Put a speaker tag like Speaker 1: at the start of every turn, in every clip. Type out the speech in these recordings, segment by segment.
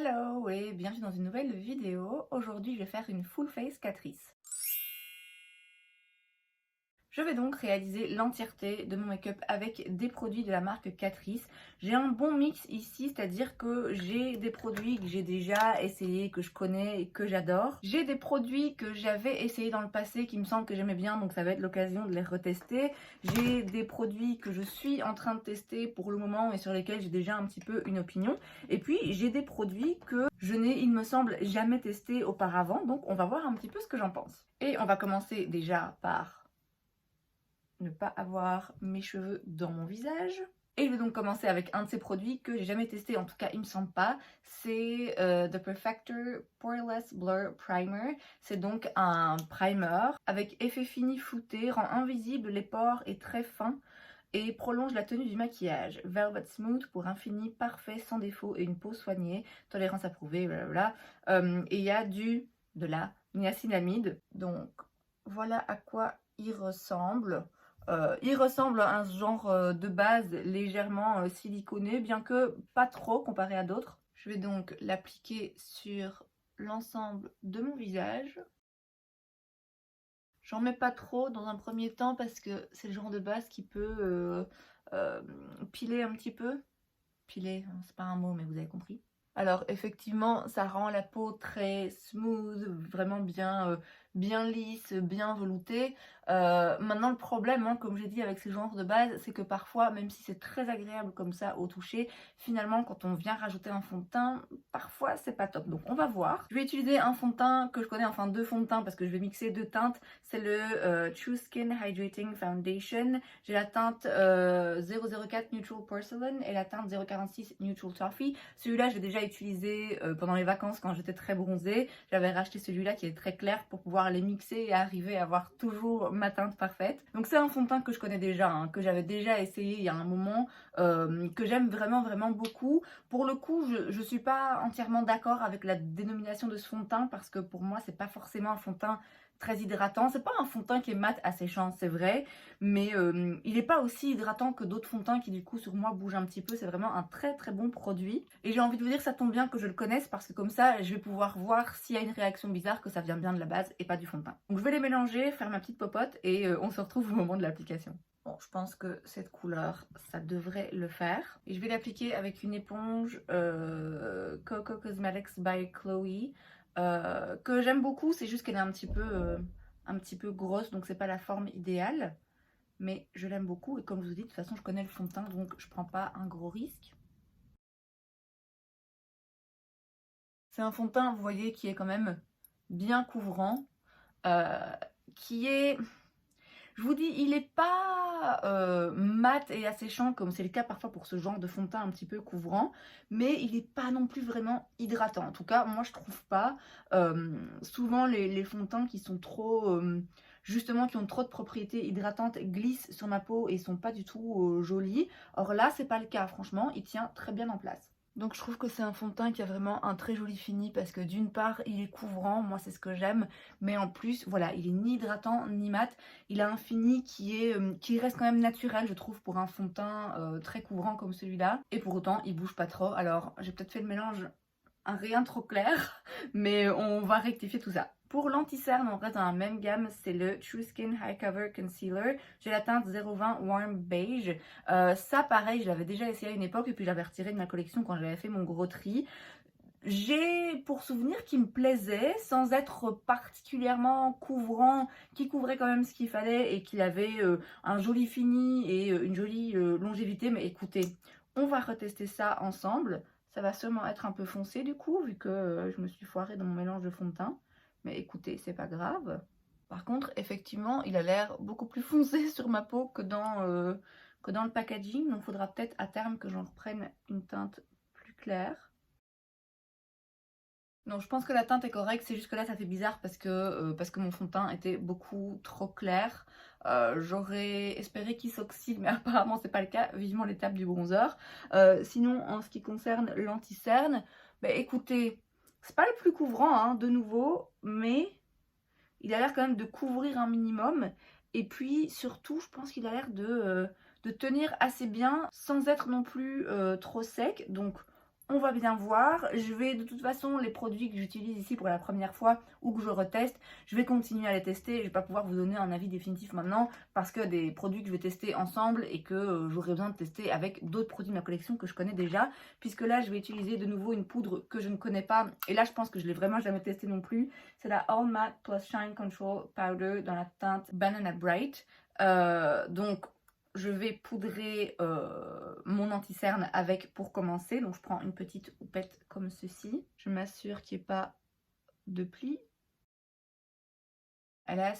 Speaker 1: Hello et bienvenue dans une nouvelle vidéo. Aujourd'hui, je vais faire une full face Catrice. Je vais donc réaliser l'entièreté de mon make-up avec des produits de la marque Catrice. J'ai un bon mix ici, c'est-à-dire que j'ai des produits que j'ai déjà essayés, que je connais et que j'adore. J'ai des produits que j'avais essayés dans le passé qui me semblent que j'aimais bien, donc ça va être l'occasion de les retester. J'ai des produits que je suis en train de tester pour le moment et sur lesquels j'ai déjà un petit peu une opinion. Et puis j'ai des produits que je n'ai, il me semble, jamais testés auparavant, donc on va voir un petit peu ce que j'en pense. Et on va commencer déjà par ne pas avoir mes cheveux dans mon visage. Et je vais donc commencer avec un de ces produits que j'ai jamais testé, en tout cas il me semble pas. C'est The Perfector Poreless Blur Primer. C'est donc un primer avec effet fini flouté, rend invisible les pores et très fin et prolonge la tenue du maquillage. Velvet Smooth pour un fini parfait, sans défaut et une peau soignée. Tolérance approuvée, blablabla. Et il y a de la niacinamide. Donc voilà à quoi il ressemble. Il ressemble à un genre de base légèrement siliconé, bien que pas trop comparé à d'autres. Je vais donc l'appliquer sur l'ensemble de mon visage. J'en mets pas trop dans un premier temps parce que c'est le genre de base qui peut piler un petit peu. Piler, hein, c'est pas un mot mais vous avez compris. Alors effectivement ça rend la peau très smooth, vraiment bien lisse, bien veloutée. Maintenant le problème, hein, comme j'ai dit avec ces genres de base, c'est que parfois, même si c'est très agréable comme ça au toucher, finalement quand on vient rajouter un fond de teint, parfois c'est pas top. Donc on va voir. Je vais utiliser un fond de teint que je connais, enfin deux fonds de teint parce que je vais mixer deux teintes. C'est le True Skin Hydrating Foundation. J'ai la teinte 004 Neutral Porcelain et la teinte 046 Neutral Toffee. Celui-là, j'ai déjà utilisé pendant les vacances quand j'étais très bronzée. J'avais racheté celui-là qui est très clair pour pouvoir les mixer et arriver à avoir toujours ma teinte parfaite. Donc c'est un fond de teint que je connais déjà, hein, que j'avais déjà essayé il y a un moment, que j'aime vraiment beaucoup. Pour le coup, je suis pas entièrement d'accord avec la dénomination de ce fond de teint parce que pour moi, c'est pas forcément un fond de teint très hydratant. C'est pas un fond de teint qui est mat asséchant, c'est vrai, mais il n'est pas aussi hydratant que d'autres fonds de teint qui du coup sur moi bougent un petit peu. C'est vraiment un très bon produit et j'ai envie de vous dire que ça tombe bien que je le connaisse parce que comme ça je vais pouvoir voir s'il y a une réaction bizarre, que ça vient bien de la base et pas du fond de teint. Donc je vais les mélanger, faire ma petite popote et on se retrouve au moment de l'application. Bon, je pense que cette couleur, ça devrait le faire. Et je vais l'appliquer avec une éponge Coco Cosmetics by Chloe, que j'aime beaucoup. C'est juste qu'elle est un petit peu grosse, donc c'est pas la forme idéale. Mais je l'aime beaucoup et comme je vous dis, de toute façon, je connais le fond de teint, donc je prends pas un gros risque. C'est un fond de teint, vous voyez, qui est quand même bien couvrant, qui est... Je vous dis, il n'est pas mat et asséchant comme c'est le cas parfois pour ce genre de fond de teint un petit peu couvrant, mais il n'est pas non plus vraiment hydratant. En tout cas, moi je trouve pas. Souvent les fonds de teint qui sont trop... justement qui ont trop de propriétés hydratantes glissent sur ma peau et sont pas du tout jolis. Or là, c'est pas le cas, franchement, il tient très bien en place. Donc je trouve que c'est un fond de teint qui a vraiment un très joli fini parce que d'une part il est couvrant, moi c'est ce que j'aime, mais en plus voilà, il est ni hydratant ni mat, il a un fini qui reste quand même naturel je trouve pour un fond de teint très couvrant comme celui-là, et pour autant il bouge pas trop. Alors j'ai peut-être fait le mélange un rien trop clair, mais on va rectifier tout ça. Pour l'anti-cerne, on reste dans la même gamme, c'est le True Skin High Cover Concealer. J'ai la teinte 020 Warm Beige. Ça, pareil, je l'avais déjà essayé à une époque et puis j'avais retiré de ma collection quand j'avais fait mon gros tri. J'ai pour souvenir qu'il me plaisait sans être particulièrement couvrant, qui couvrait quand même ce qu'il fallait et qu'il avait un joli fini et une jolie longévité. Mais écoutez, on va retester ça ensemble. Ça va sûrement être un peu foncé du coup, vu que je me suis foirée dans mon mélange de fond de teint. Mais écoutez, c'est pas grave. Par contre, effectivement, il a l'air beaucoup plus foncé sur ma peau que dans le packaging. Donc il faudra peut-être à terme que j'en reprenne une teinte plus claire. Non, je pense que la teinte est correcte, c'est juste que là ça fait bizarre parce que mon fond de teint était beaucoup trop clair. J'aurais espéré qu'il s'oxyde, mais apparemment c'est pas le cas, vivement l'étape du bronzer. Sinon, en ce qui concerne l'anti-cerne, bah écoutez, c'est pas le plus couvrant, hein, de nouveau, mais il a l'air quand même de couvrir un minimum. Et puis surtout, je pense qu'il a l'air de tenir assez bien sans être non plus trop sec. Donc on va bien voir. Je vais de toute façon, les produits que j'utilise ici pour la première fois ou que je reteste, je vais continuer à les tester. Je vais pas pouvoir vous donner un avis définitif maintenant parce que des produits que je vais tester ensemble et que j'aurai besoin de tester avec d'autres produits de ma collection que je connais déjà. Puisque là, je vais utiliser de nouveau une poudre que je ne connais pas. Et là, je pense que je l'ai vraiment jamais testée non plus. C'est la All Matte Plus Shine Control Powder dans la teinte Banana Bright. Donc, je vais poudrer mon anti-cerne avec pour commencer. Donc je prends une petite houppette comme ceci. Je m'assure qu'il n'y ait pas de plis. Elle est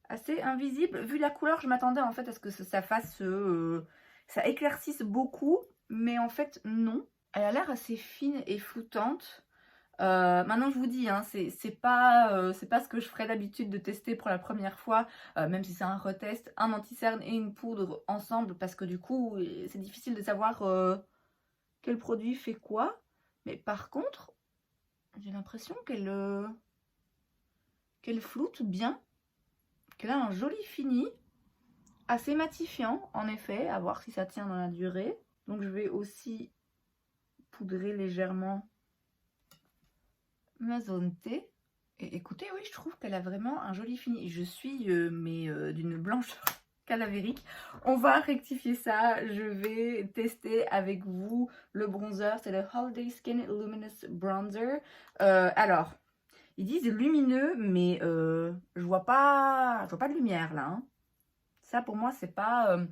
Speaker 1: assez invisible. Vu la couleur, je m'attendais en fait à ce que ça fasse... ça éclaircisse beaucoup. Mais en fait, non. Elle a l'air assez fine et floutante. Maintenant je vous dis, hein, c'est pas ce que je ferais d'habitude de tester pour la première fois, même si c'est un retest, un anti-cerne et une poudre ensemble, parce que du coup c'est difficile de savoir quel produit fait quoi. Mais par contre, j'ai l'impression qu'elle floute bien, qu'elle a un joli fini, assez matifiant en effet, à voir si ça tient dans la durée. Donc je vais aussi poudrer légèrement ma zone T. Et écoutez, oui, je trouve qu'elle a vraiment un joli fini. Je suis d'une blancheur cadavérique. On va rectifier ça. Je vais tester avec vous le bronzer. C'est le Holiday Skin Luminous Bronzer. Alors, ils disent lumineux, mais je vois pas de lumière là. Hein. Ça, pour moi, c'est pas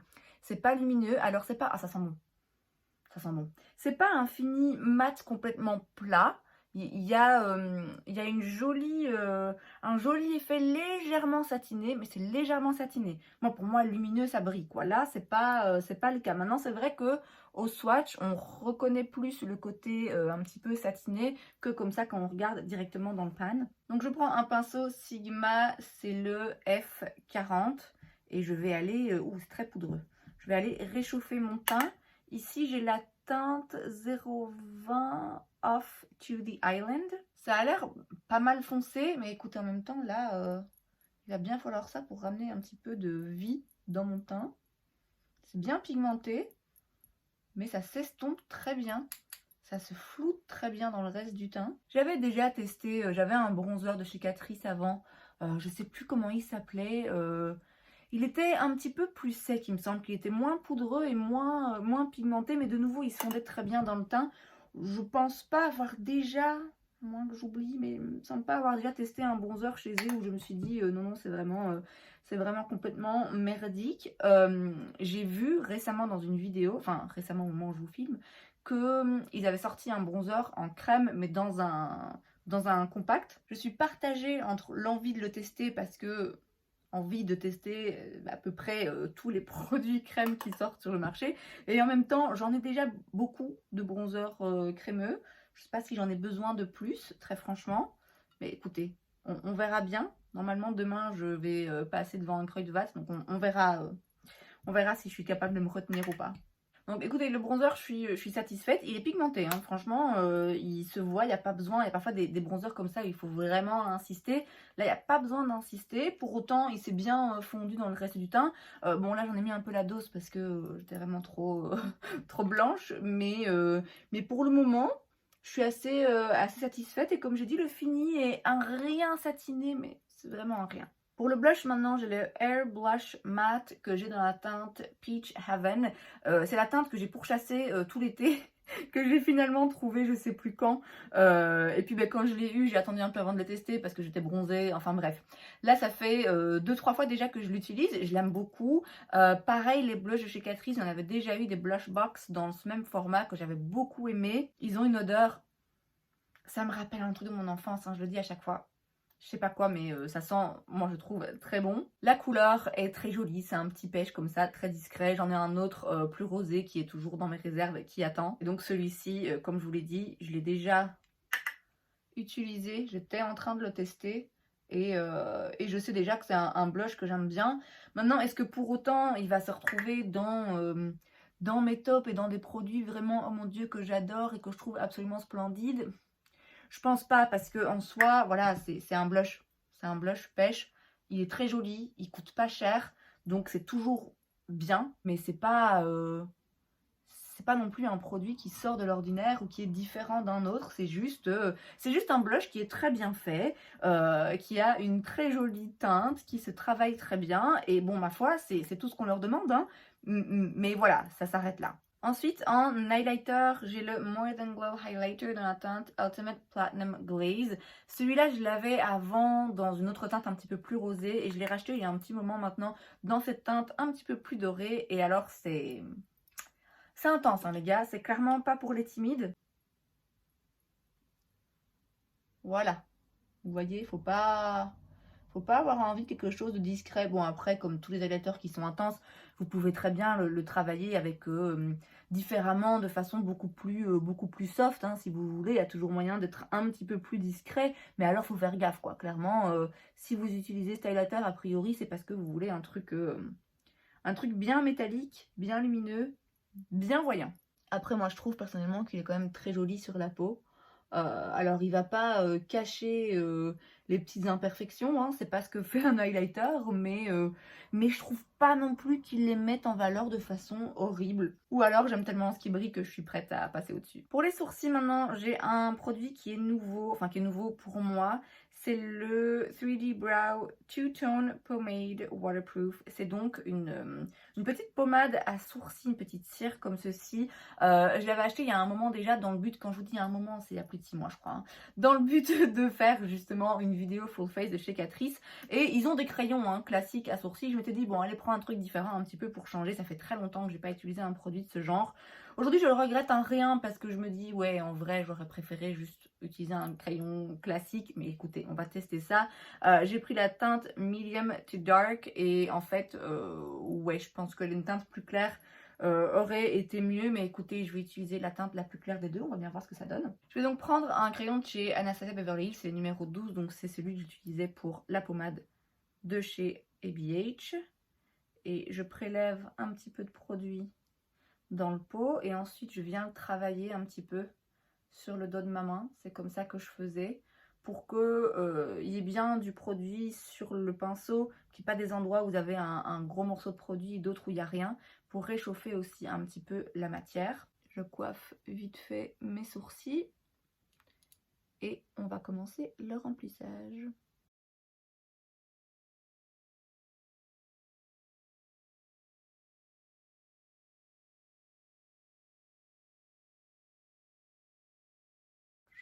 Speaker 1: lumineux. Alors, c'est pas... Ah, ça sent bon. Ça sent bon. C'est pas un fini mat complètement plat. Il y a un joli effet légèrement satiné, mais c'est légèrement satiné. Moi, pour moi, lumineux, ça brille, quoi. Là, c'est pas le cas. Maintenant, c'est vrai que au swatch, on reconnaît plus le côté un petit peu satiné que comme ça quand on regarde directement dans le pan. Donc, je prends un pinceau Sigma, c'est le F40, et je vais aller... c'est très poudreux. Je vais aller réchauffer mon teint. Ici, j'ai la teinte 020 Off to the Island. Ça a l'air pas mal foncé, mais écoutez, en même temps, là, il va bien falloir ça pour ramener un petit peu de vie dans mon teint. C'est bien pigmenté, mais ça s'estompe très bien. Ça se floute très bien dans le reste du teint. J'avais déjà testé, j'avais un bronzer de chez Catrice avant. Je sais plus comment il s'appelait. Il était un petit peu plus sec, il me semble qu'il était moins poudreux et moins pigmenté, mais de nouveau, il se fondait très bien dans le teint. Je pense pas avoir déjà, moins que j'oublie, mais il me semble pas avoir déjà testé un bronzer chez eux où je me suis dit non, c'est vraiment complètement merdique. J'ai vu récemment dans une vidéo, enfin récemment au moment où je vous filme, qu'ils avaient sorti un bronzer en crème, mais dans un compact. Je suis partagée entre l'envie de le tester parce que envie de tester à peu près tous les produits crème qui sortent sur le marché. Et en même temps, j'en ai déjà beaucoup de bronzers crémeux. Je ne sais pas si j'en ai besoin de plus, très franchement. Mais écoutez, on verra bien. Normalement, demain, je vais passer devant un Kruidvat. Donc, on verra si je suis capable de me retenir ou pas. Donc écoutez, le bronzer, je suis satisfaite. Il est pigmenté, hein. Franchement, il se voit, il n'y a pas besoin. Il y a parfois des bronzers comme ça où il faut vraiment insister. Là, il n'y a pas besoin d'insister. Pour autant, il s'est bien fondu dans le reste du teint. Bon, là, j'en ai mis un peu la dose parce que j'étais vraiment trop, trop blanche. Mais pour le moment, je suis assez satisfaite. Et comme j'ai dit, le fini est un rien satiné, mais c'est vraiment un rien. Pour le blush, maintenant, j'ai le Air Blush Matte que j'ai dans la teinte Peach Heaven. C'est la teinte que j'ai pourchassée tout l'été, que j'ai finalement trouvée je sais plus quand. Et puis quand je l'ai eu, j'ai attendu un peu avant de le tester parce que j'étais bronzée. Enfin bref. Là, ça fait 2-3 fois déjà que je l'utilise. Je l'aime beaucoup. Pareil, les blushs de chez Catrice, on avait déjà eu des blush box dans ce même format que j'avais beaucoup aimé. Ils ont une odeur... Ça me rappelle un truc de mon enfance, hein, je le dis à chaque fois. Je sais pas quoi, mais ça sent, moi je trouve, très bon. La couleur est très jolie, c'est un petit pêche comme ça, très discret. J'en ai un autre plus rosé qui est toujours dans mes réserves, qui attend. Et donc celui-ci, comme je vous l'ai dit, je l'ai déjà utilisé. J'étais en train de le tester. Et je sais déjà que c'est un blush que j'aime bien. Maintenant, est-ce que pour autant, il va se retrouver dans mes tops et dans des produits vraiment, oh mon Dieu, que j'adore et que je trouve absolument splendides? Je pense pas parce que en soi, voilà, c'est un blush. C'est un blush pêche. Il est très joli, il coûte pas cher. Donc c'est toujours bien, mais c'est pas c'est pas non plus un produit qui sort de l'ordinaire ou qui est différent d'un autre, c'est juste un blush qui est très bien fait, qui a une très jolie teinte, qui se travaille très bien, et bon, ma foi, c'est tout ce qu'on leur demande, hein. Mais voilà, ça s'arrête là. Ensuite, en highlighter, j'ai le More Than Glow Highlighter dans la teinte Ultimate Platinum Glaze. Celui-là, je l'avais avant dans une autre teinte un petit peu plus rosée et je l'ai racheté il y a un petit moment maintenant dans cette teinte un petit peu plus dorée. Et alors, c'est intense, hein, les gars. C'est clairement pas pour les timides. Voilà. Vous voyez, faut pas avoir envie de quelque chose de discret. Bon, après, comme tous les highlighters qui sont intenses, vous pouvez très bien le travailler avec différemment, de façon beaucoup plus soft, hein, si vous voulez. Il y a toujours moyen d'être un petit peu plus discret, mais alors, faut faire gaffe, quoi. Clairement, si vous utilisez cet highlighter, a priori, c'est parce que vous voulez un truc bien métallique, bien lumineux, bien voyant. Après, moi, je trouve personnellement qu'il est quand même très joli sur la peau. Alors, il va pas cacher les petites imperfections, hein, c'est pas ce que fait un highlighter, mais je trouve pas non plus qu'il les mette en valeur de façon horrible. Ou alors, j'aime tellement ce qui brille que je suis prête à passer au-dessus. Pour les sourcils, maintenant, j'ai un produit qui est nouveau, enfin qui est nouveau pour moi. C'est le 3D Brow Two Tone Pomade Waterproof. C'est donc une petite pommade à sourcils, une petite cire comme ceci. Je l'avais acheté il y a un moment déjà dans le but, quand je vous dis un moment, c'est il y a plus de 6 mois je crois, hein, dans le but de faire justement une vidéo full face de chez Catrice. Et ils ont des crayons hein, classiques à sourcils. Je m'étais dit bon allez prends un truc différent un petit peu pour changer. Ça fait très longtemps que j'ai pas utilisé un produit de ce genre. Aujourd'hui je le regrette un rien parce que je me dis ouais en vrai j'aurais préféré juste utiliser un crayon classique. Mais écoutez on va tester ça. J'ai pris la teinte medium to dark et en fait ouais je pense que une teinte plus claire aurait été mieux, mais écoutez, je vais utiliser la teinte la plus claire des deux, on va bien voir ce que ça donne. Je vais donc prendre un crayon de chez Anastasia Beverly Hills, c'est le numéro 12, donc c'est celui que j'utilisais pour la pommade de chez ABH. Et je prélève un petit peu de produit dans le pot, et ensuite je viens travailler un petit peu sur le dos de ma main, c'est comme ça que je faisais, pour qu'il y ait bien du produit sur le pinceau, qu'il n'y ait pas des endroits où vous avez un gros morceau de produit et d'autres où il n'y a rien, pour réchauffer aussi un petit peu la matière. Je coiffe vite fait mes sourcils et on va commencer le remplissage.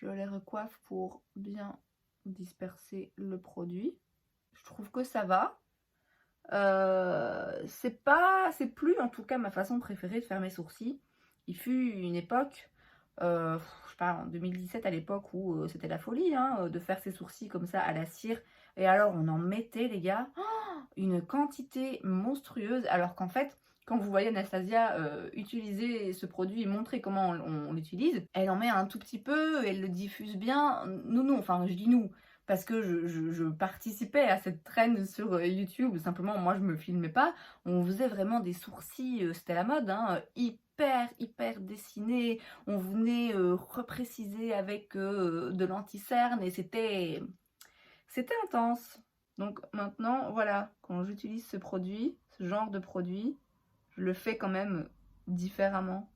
Speaker 1: Je les recoiffe pour bien disperser le produit. Je trouve que ça va. C'est plus en tout cas ma façon préférée de faire mes sourcils. Il fut une époque, je sais pas, en 2017 à l'époque où c'était la folie hein, de faire ses sourcils comme ça à la cire. Et alors on en mettait les gars, une quantité monstrueuse. Alors qu'en fait, quand vous voyez Anastasia utiliser ce produit et montrer comment on l'utilise, elle en met un tout petit peu, elle le diffuse bien. Nous, enfin je dis nous, parce que je participais à cette traîne sur YouTube, simplement moi je me filmais pas, on faisait vraiment des sourcils, c'était la mode, hein, hyper dessinés, on venait repréciser avec de l'anti-cerne et c'était intense. Donc maintenant, voilà, quand j'utilise ce produit, ce genre de produit, je le fais quand même différemment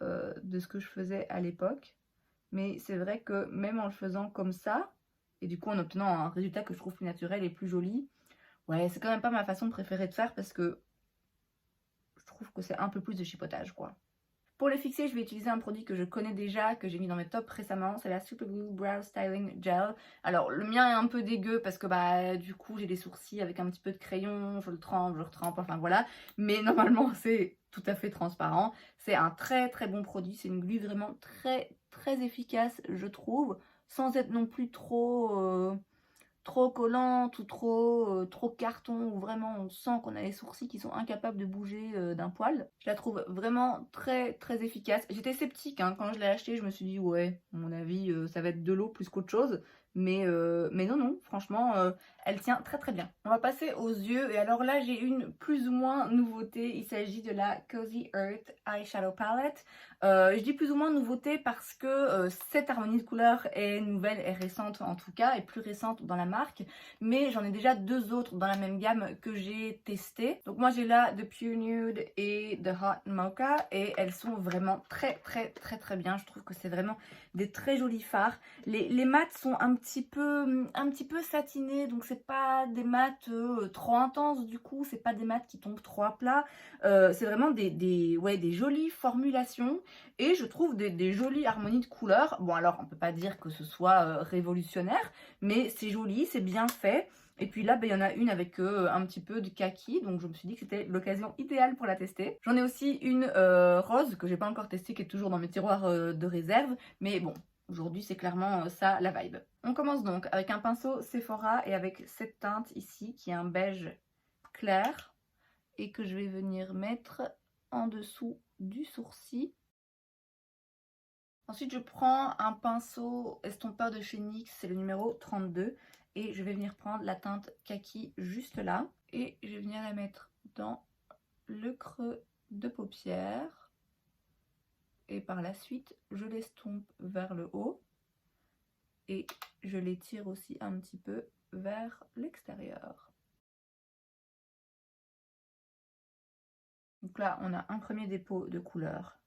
Speaker 1: de ce que je faisais à l'époque. Mais c'est vrai que même en le faisant comme ça, et du coup en obtenant un résultat que je trouve plus naturel et plus joli, ouais, c'est quand même pas ma façon préférée de faire parce que je trouve que c'est un peu plus de chipotage, quoi. Pour les fixer, je vais utiliser un produit que je connais déjà, que j'ai mis dans mes tops récemment, c'est la Super Glue Brow Styling Gel. Alors le mien est un peu dégueu parce que bah du coup j'ai des sourcils avec un petit peu de crayon, je le retrempe, enfin voilà. Mais normalement c'est tout à fait transparent. C'est un très bon produit, c'est une glue vraiment très efficace je trouve, sans être non plus trop collante ou trop carton, où vraiment on sent qu'on a les sourcils qui sont incapables de bouger d'un poil. Je la trouve vraiment très efficace. J'étais sceptique hein, quand je l'ai acheté, je me suis dit ouais, à mon avis ça va être de l'eau plus qu'autre chose. mais non, franchement, elle tient très très bien. On va passer aux yeux, et alors là j'ai une plus ou moins nouveauté. Il s'agit de la Cozy Earth Eyeshadow Palette. Je dis plus ou moins nouveauté parce que cette harmonie de couleurs est nouvelle et récente, en tout cas, et plus récente dans la marque, mais j'en ai déjà deux autres dans la même gamme que j'ai testé. Donc moi j'ai là The Pure Nude et The Hot Mocha, et elles sont vraiment très bien. Je trouve que c'est vraiment des très jolis fards. Les mats sont un petit peu satinés, donc c'est pas des mats trop intenses, du coup c'est pas des mats qui tombent trop à plat. C'est vraiment des jolies formulations, et je trouve des jolies harmonies de couleurs. Bon, alors on peut pas dire que ce soit révolutionnaire, mais c'est joli, c'est bien fait. Et puis là, il y en a une avec un petit peu de kaki, donc je me suis dit que c'était l'occasion idéale pour la tester. J'en ai aussi une rose que j'ai pas encore testée, qui est toujours dans mes tiroirs de réserve, mais bon, aujourd'hui c'est clairement ça la vibe. On commence donc avec un pinceau Sephora et avec cette teinte ici qui est un beige clair, et que je vais venir mettre en dessous du sourcil. Ensuite, je prends un pinceau estompeur de chez NYX, c'est le numéro 32, et je vais venir prendre la teinte kaki juste là, et je vais venir la mettre dans le creux de paupière, et par la suite, je l'estompe vers le haut, et je l'étire aussi un petit peu vers l'extérieur. Donc là, on a un premier dépôt de couleur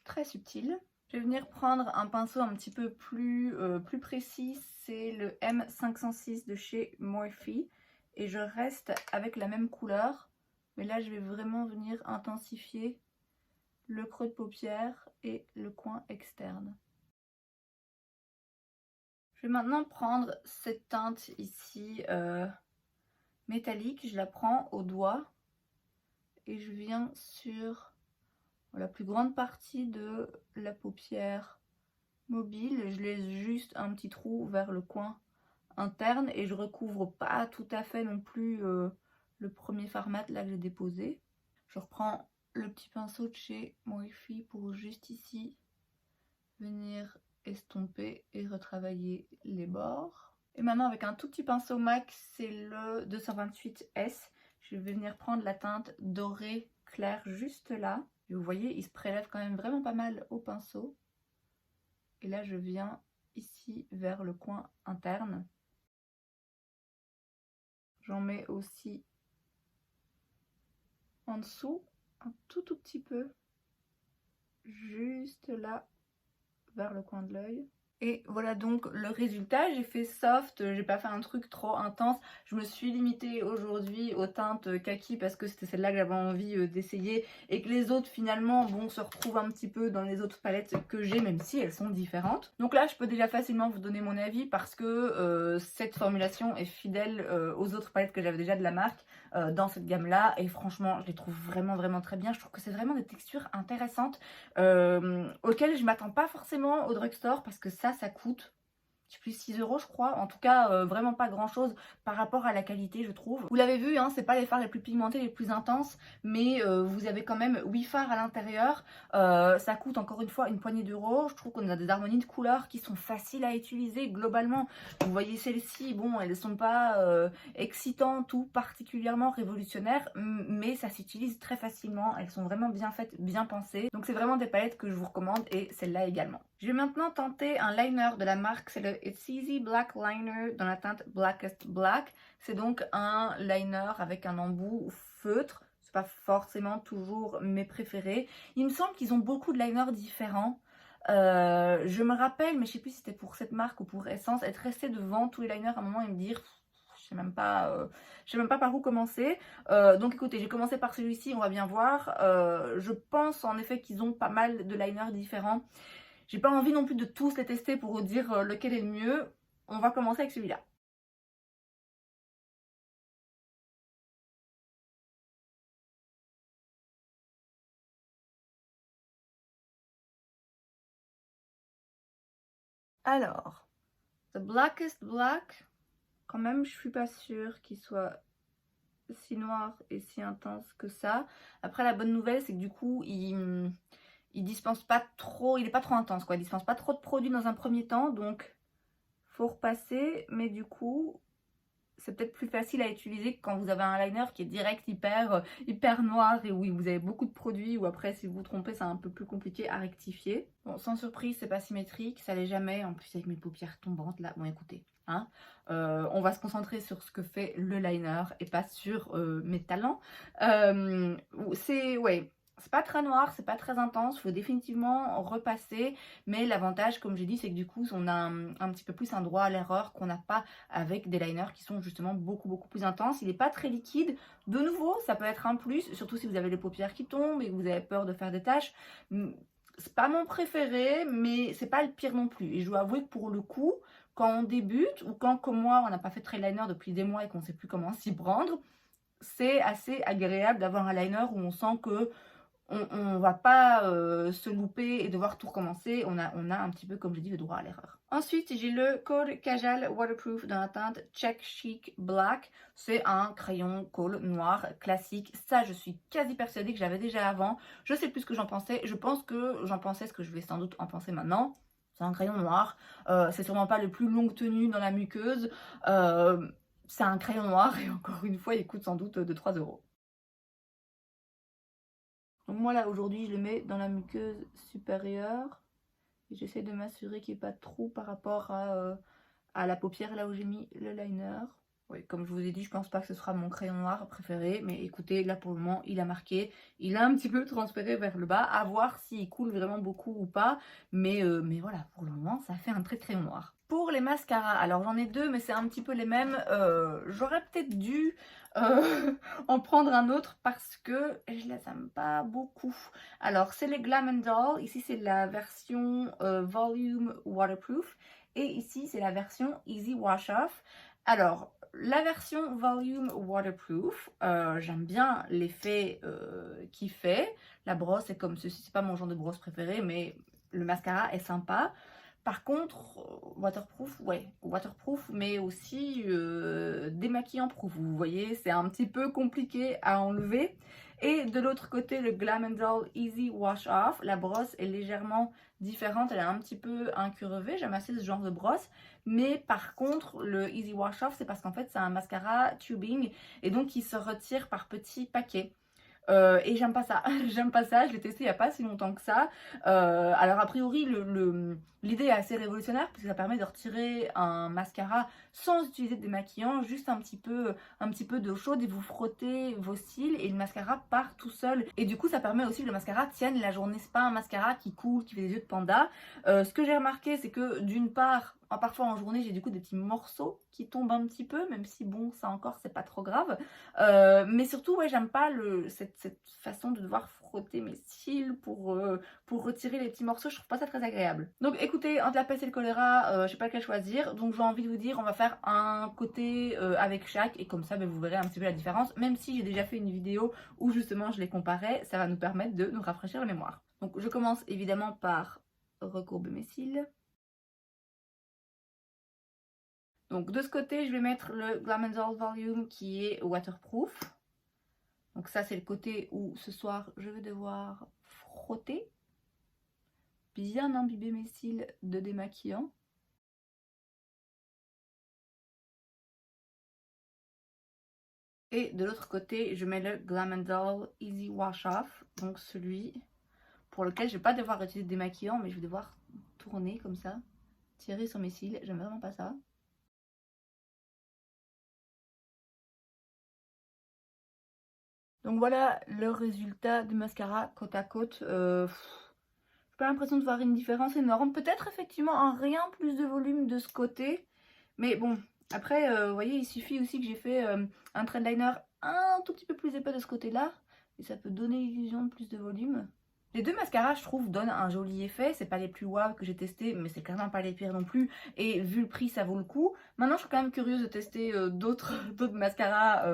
Speaker 1: très subtil. Je vais venir prendre un pinceau un petit peu plus précis, c'est le M506 de chez Morphe, et je reste avec la même couleur, mais là je vais vraiment venir intensifier le creux de paupière et le coin externe. Je vais maintenant prendre cette teinte ici métallique, je la prends au doigt et je viens sur la plus grande partie de la paupière mobile. Je laisse juste un petit trou vers le coin interne et je recouvre pas tout à fait non plus le premier fard mat là que j'ai déposé. Je reprends le petit pinceau de chez Morphe pour juste ici venir estomper et retravailler les bords. Et maintenant avec un tout petit pinceau MAC, c'est le 228S, je vais venir prendre la teinte dorée claire juste là. Et vous voyez, il se prélève quand même vraiment pas mal au pinceau. Et là je viens ici vers le coin interne. J'en mets aussi en dessous, un tout petit peu, juste là, vers le coin de l'œil. Et voilà donc le résultat. J'ai fait soft, j'ai pas fait un truc trop intense. Je me suis limitée aujourd'hui aux teintes kaki parce que c'était celle-là que j'avais envie d'essayer, et que les autres finalement bon, se retrouvent un petit peu dans les autres palettes que j'ai, même si elles sont différentes. Donc là je peux déjà facilement vous donner mon avis parce que cette formulation est fidèle aux autres palettes que j'avais déjà de la marque dans cette gamme là, et franchement je les trouve vraiment très bien. Je trouve que c'est vraiment des textures intéressantes auxquelles je m'attends pas forcément au drugstore, parce que ça coûte, je sais plus, 6 € je crois. En tout cas, vraiment pas grand chose par rapport à la qualité, je trouve. Vous l'avez vu, hein, c'est pas les fards les plus pigmentés, les plus intenses, mais vous avez quand même 8 fards à l'intérieur. Ça coûte encore une fois une poignée d'euros. Je trouve qu'on a des harmonies de couleurs qui sont faciles à utiliser globalement. Vous voyez celles-ci, bon, elles sont pas excitantes ou particulièrement révolutionnaires, mais ça s'utilise très facilement. Elles sont vraiment bien faites, bien pensées. Donc c'est vraiment des palettes que je vous recommande, et celle-là également. Je vais maintenant tenter un liner de la marque, c'est le It's Easy Black Liner dans la teinte Blackest Black. C'est donc un liner avec un embout feutre. C'est pas forcément toujours mes préférés. Il me semble qu'ils ont beaucoup de liners différents. Je me rappelle, mais je sais plus si c'était pour cette marque ou pour Essence, être resté devant tous les liners à un moment et me dire je sais même pas par où commencer. Donc écoutez, j'ai commencé par celui-ci, on va bien voir. Je pense en effet qu'ils ont pas mal de liners différents. J'ai pas envie non plus de tous les tester pour vous dire lequel est le mieux. On va commencer avec celui-là. Alors, The Blackest Black, quand même je suis pas sûre qu'il soit si noir et si intense que ça. Après la bonne nouvelle c'est que du coup il dispense pas trop, il est pas trop intense quoi, il dispense pas trop de produits dans un premier temps, donc faut repasser, mais du coup, c'est peut-être plus facile à utiliser que quand vous avez un liner qui est direct hyper noir et oui, vous avez beaucoup de produits ou après, si vous vous trompez, c'est un peu plus compliqué à rectifier. Bon, sans surprise, c'est pas symétrique, ça l'est jamais. En plus, avec mes paupières tombantes là, bon, écoutez, hein, on va se concentrer sur ce que fait le liner et pas sur mes talents. Ouais. C'est pas très noir, c'est pas très intense, il faut définitivement repasser, mais l'avantage, comme j'ai dit, c'est que du coup, on a un petit peu plus un droit à l'erreur qu'on n'a pas avec des liners qui sont justement beaucoup plus intenses. Il n'est pas très liquide, de nouveau, ça peut être un plus, surtout si vous avez les paupières qui tombent et que vous avez peur de faire des taches. C'est pas mon préféré, mais c'est pas le pire non plus. Et je dois avouer que pour le coup, quand on débute, ou quand, comme moi, on n'a pas fait de liner depuis des mois et qu'on ne sait plus comment s'y prendre, c'est assez agréable d'avoir un liner où on sent que on va pas se louper et devoir tout recommencer. On a un petit peu, comme j'ai dit, le droit à l'erreur. Ensuite, j'ai le Kohl Kajal Waterproof dans la teinte Check Chic Black. C'est un crayon Kohl noir classique. Ça, je suis quasi persuadée que j'avais déjà avant. Je sais plus ce que j'en pensais. Je pense que j'en pensais ce que je vais sans doute en penser maintenant. C'est un crayon noir. C'est sûrement pas le plus longue tenue dans la muqueuse. C'est un crayon noir et encore une fois, il coûte sans doute de 3 €. Donc moi là aujourd'hui je le mets dans la muqueuse supérieure et j'essaie de m'assurer qu'il n'y ait pas de trou par rapport à la paupière là où j'ai mis le liner. Oui, comme je vous ai dit, je pense pas que ce sera mon crayon noir préféré, mais écoutez, là pour le moment il a marqué, il a un petit peu transpiré vers le bas, à voir s'il coule vraiment beaucoup ou pas, mais voilà, pour le moment ça fait un trait de crayon noir. Pour les mascaras, alors j'en ai deux, mais c'est un petit peu les mêmes. J'aurais peut-être dû en prendre un autre parce que je les aime pas beaucoup. Alors c'est les Glam Doll, ici c'est la version Volume Waterproof et ici c'est la version Easy Wash Off. Alors la version Volume Waterproof, j'aime bien l'effet qu'il fait. La brosse est comme ceci, c'est pas mon genre de brosse préféré, mais le mascara est sympa. Par contre, waterproof, ouais, waterproof, mais aussi démaquillant proof. Vous voyez, c'est un petit peu compliqué à enlever. Et de l'autre côté, le Glam Doll Easy Wash Off. La brosse est légèrement différente, elle est un petit peu incurvée. J'aime assez ce genre de brosse. Mais par contre, le Easy Wash Off, c'est parce qu'en fait, c'est un mascara tubing et donc il se retire par petits paquets. Et j'aime pas ça, j'aime pas ça, je l'ai testé il n'y a pas si longtemps que ça. Alors a priori l'idée est assez révolutionnaire parce que ça permet de retirer un mascara sans utiliser de démaquillant, juste un petit peu d'eau chaude et vous frottez vos cils et le mascara part tout seul. Et du coup ça permet aussi que le mascara tienne la journée, c'est pas un mascara qui coule, qui fait des yeux de panda. Ce que j'ai remarqué c'est que d'une part, parfois en journée j'ai du coup des petits morceaux qui tombent un petit peu, même si bon ça encore c'est pas trop grave. Mais surtout ouais j'aime pas cette façon de devoir frotter mes cils pour retirer les petits morceaux, je trouve pas ça très agréable. Donc écoutez, entre la peste et le choléra, je sais pas quel choisir, donc j'ai envie de vous dire on va faire un côté avec chaque et comme ça vous verrez un petit peu la différence, même si j'ai déjà fait une vidéo où justement je les comparais, ça va nous permettre de nous rafraîchir la mémoire. Donc je commence évidemment par recourber mes cils. Donc de ce côté, je vais mettre le Glam Doll Volume qui est waterproof. Donc ça, c'est le côté où ce soir, je vais devoir frotter, bien imbiber mes cils de démaquillant. Et de l'autre côté, je mets le Glam Doll Easy Wash Off, donc celui pour lequel je ne vais pas devoir utiliser de démaquillant, mais je vais devoir tourner comme ça, tirer sur mes cils. J'aime vraiment pas ça. Donc voilà le résultat du mascara côte à côte. J'ai pas l'impression de voir une différence énorme. Peut-être effectivement un rien plus de volume de ce côté. Mais bon, après, vous voyez, il suffit aussi que j'ai fait un trend liner un tout petit peu plus épais de ce côté-là. Et ça peut donner l'illusion de plus de volume. Les deux mascaras, je trouve, donnent un joli effet. C'est pas les plus waouh que j'ai testé, mais c'est clairement pas les pires non plus. Et vu le prix, ça vaut le coup. Maintenant, je suis quand même curieuse de tester d'autres mascaras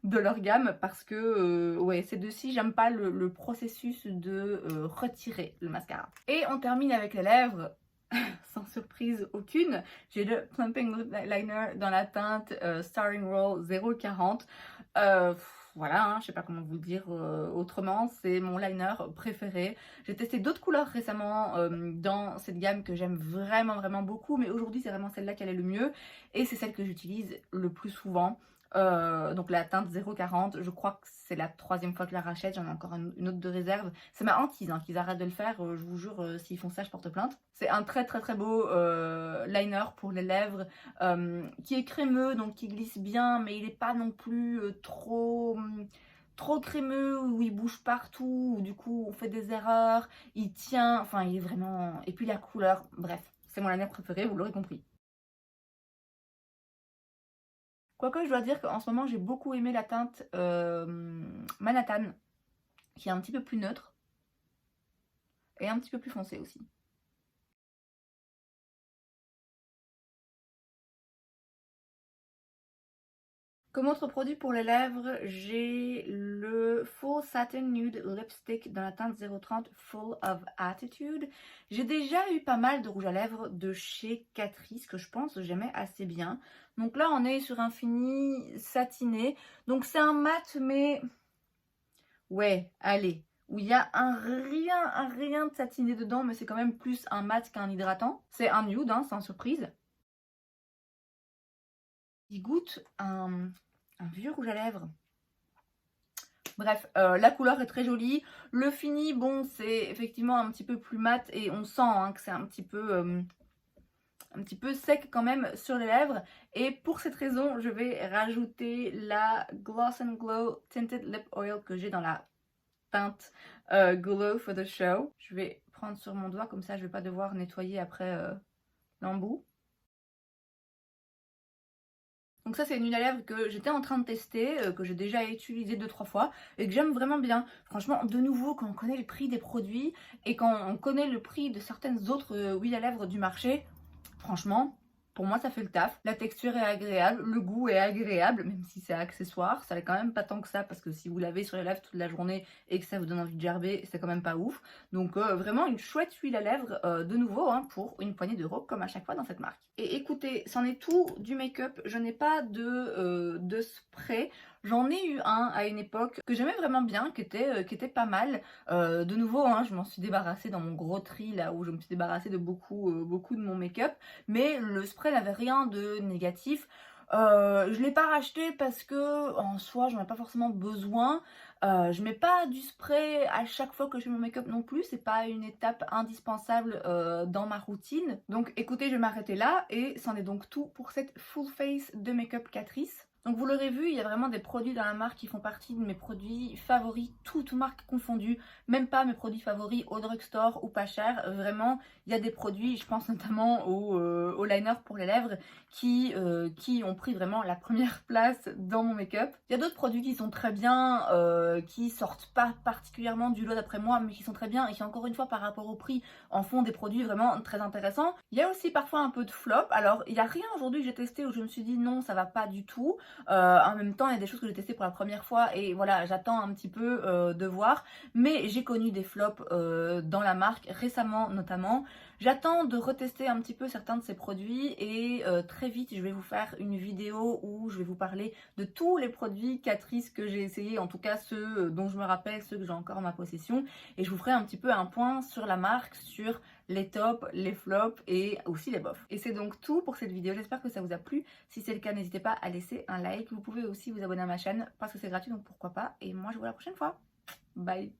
Speaker 1: de leur gamme. Parce que, ouais, ces deux-ci, j'aime pas le processus de retirer le mascara. Et on termine avec les lèvres. Sans surprise aucune, j'ai le Plumping Lip Liner dans la teinte Starring Roll 040. voilà, hein, je sais pas comment vous le dire autrement, c'est mon liner préféré. J'ai testé d'autres couleurs récemment dans cette gamme que j'aime vraiment vraiment beaucoup, mais aujourd'hui c'est vraiment celle-là qui allait le mieux et c'est celle que j'utilise le plus souvent. Donc la teinte 040, je crois que c'est la 3e fois que je la rachète, j'en ai encore une autre de réserve. C'est ma hantise hein, qu'ils arrêtent de le faire, je vous jure, s'ils font ça je porte plainte. C'est un très très très beau liner pour les lèvres qui est crémeux, donc qui glisse bien, mais il n'est pas non plus trop crémeux, où il bouge partout, où du coup on fait des erreurs, il tient, enfin il est vraiment... Et puis la couleur, bref, c'est mon liner préféré, vous l'aurez compris. Quoique je dois dire qu'en ce moment j'ai beaucoup aimé la teinte Manhattan, qui est un petit peu plus neutre et un petit peu plus foncé aussi. Comme autre produit pour les lèvres, j'ai le Full Satin Nude Lipstick dans la teinte 030 Full of Attitude. J'ai déjà eu pas mal de rouge à lèvres de chez Catrice que je pense que j'aimais assez bien. Donc là on est sur un fini satiné. Donc c'est un mat mais... Ouais, allez. Où il y a un rien de satiné dedans, mais c'est quand même plus un mat qu'un hydratant. C'est un nude, hein, sans surprise. Il goûte un vieux rouge à lèvres. Bref, la couleur est très jolie. Le fini, bon, c'est effectivement un petit peu plus mat et on sent hein, que c'est un petit peu sec quand même sur les lèvres. Et pour cette raison, je vais rajouter la Gloss and Glow Tinted Lip Oil que j'ai dans la teinte Glow for the Show. Je vais prendre sur mon doigt, comme ça je ne vais pas devoir nettoyer après l'embout. Donc ça c'est une huile à lèvres que j'étais en train de tester, que j'ai déjà utilisé 2-3 fois et que j'aime vraiment bien. Franchement, de nouveau, quand on connaît le prix des produits et quand on connaît le prix de certaines autres huiles à lèvres du marché, franchement, pour moi ça fait le taf. La texture est agréable, le goût est agréable, même si c'est accessoire. Ça n'est quand même pas tant que ça parce que si vous l'avez sur les lèvres toute la journée et que ça vous donne envie de gerber, c'est quand même pas ouf. Donc vraiment une chouette huile à lèvres de nouveau hein, pour une poignée d'euros comme à chaque fois dans cette marque. Et écoutez, c'en est tout du make-up. Je n'ai pas de spray. J'en ai eu un à une époque que j'aimais vraiment bien, qui était pas mal. De nouveau, hein, je m'en suis débarrassée dans mon gros tri là où je me suis débarrassée de beaucoup de mon make-up. Mais le spray n'avait rien de négatif. Je l'ai pas racheté parce que en soi j'en ai pas forcément besoin. Je mets pas du spray à chaque fois que je fais mon make-up non plus, c'est pas une étape indispensable dans ma routine. Donc écoutez, je vais m'arrêter là et c'en est donc tout pour cette full face de make-up Catrice. Donc vous l'aurez vu, il y a vraiment des produits dans la marque qui font partie de mes produits favoris, toutes marques confondues, même pas mes produits favoris au drugstore ou pas cher. Vraiment, il y a des produits, je pense notamment au liner pour les lèvres, qui ont pris vraiment la première place dans mon make-up. Il y a d'autres produits qui sont très bien, qui sortent pas particulièrement du lot d'après moi, mais qui sont très bien et qui encore une fois par rapport au prix en font des produits vraiment très intéressants. Il y a aussi parfois un peu de flop. Alors il n'y a rien aujourd'hui que j'ai testé où je me suis dit non ça va pas du tout. En même temps il y a des choses que j'ai testées pour la première fois et voilà j'attends un petit peu de voir. Mais j'ai connu des flops dans la marque récemment notamment. J'attends de retester un petit peu certains de ces produits et très vite je vais vous faire une vidéo où je vais vous parler de tous les produits Catrice que j'ai essayé, en tout cas ceux dont je me rappelle, ceux que j'ai encore en ma possession, et je vous ferai un petit peu un point sur la marque, sur les tops, les flops et aussi les bofs. Et c'est donc tout pour cette vidéo, j'espère que ça vous a plu. Si c'est le cas, n'hésitez pas à laisser un like. Vous pouvez aussi vous abonner à ma chaîne parce que c'est gratuit, donc pourquoi pas. Et moi je vous vois la prochaine fois. Bye.